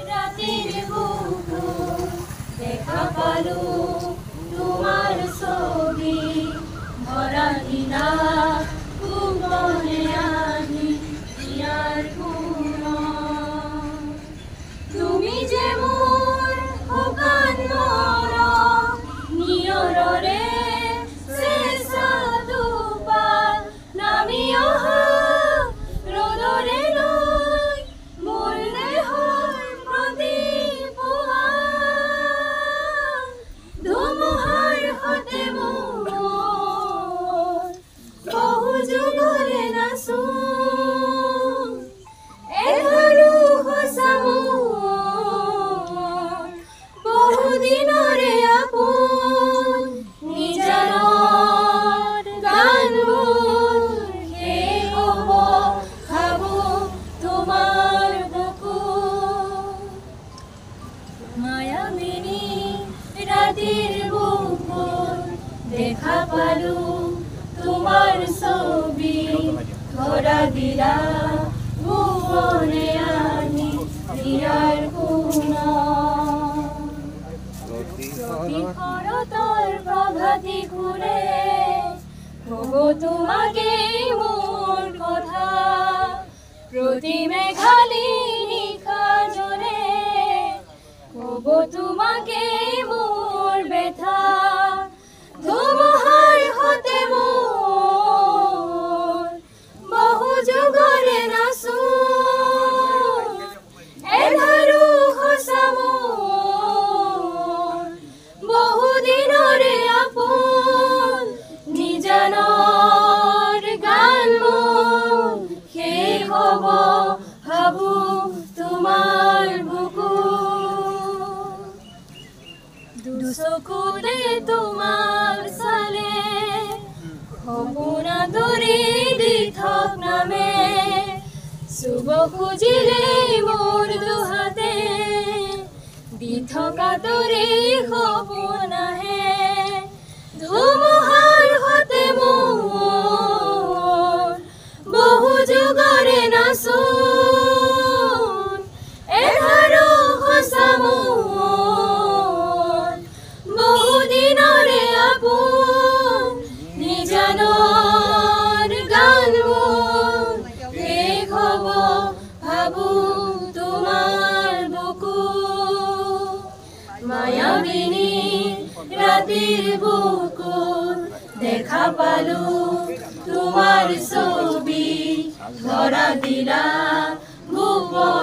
রাতের বুকুর দেখা পালো তোমার ছবি ধরা দিলা ভুবনে আনি ইয়ার তুমি যে মোর হোকান মর নিয়রে শেষ দুপাল নামিয়া রোদরে লই মোর দেহর প্রদীপুয়া ধুমুহার হতে মোর বহু যুগরে নাসু এধারু হসামু বহুদিনরে আপন নিজানর গান হে হব খাবো তোমার বুকু মায়াবিনী রাতের বুকুর দেখা পালু তোমার ছবি ধরা দিলা ভুবনে আনি দিয়ার প্রতিহরতর প্রভাতি ঘুরে তবু তোমাকে মোর কথা প্রতি মেঘালিনী কাজরে তবু তোমাকে মোর ব্যথা ধুমুহার হতে মোর বহু যুগরে নাসু এধারু হসামু বহুদিনরে আপন নিজানর গান হে হব ভাবু তোমার বুকু দুচকুলে তোমার চালে সপোনা দৰি দি থক নামে চুব খুজিলে মোৰ দুহাতে দি থকা দৰে সপোন আহে ধুমুহাৰ হতে মোৰ বহু যুগৰে নাচো এধাৰো সঁচামো বহুদিনৰে আপোন নিজানৰ গান শেষ হ'ব ভাবো তোমাৰ বুকু মায়াবিনী ৰাতেৰ বুকুৰ দেখা পালু তোমাৰ ছবি ধৰা দিলা ভুবন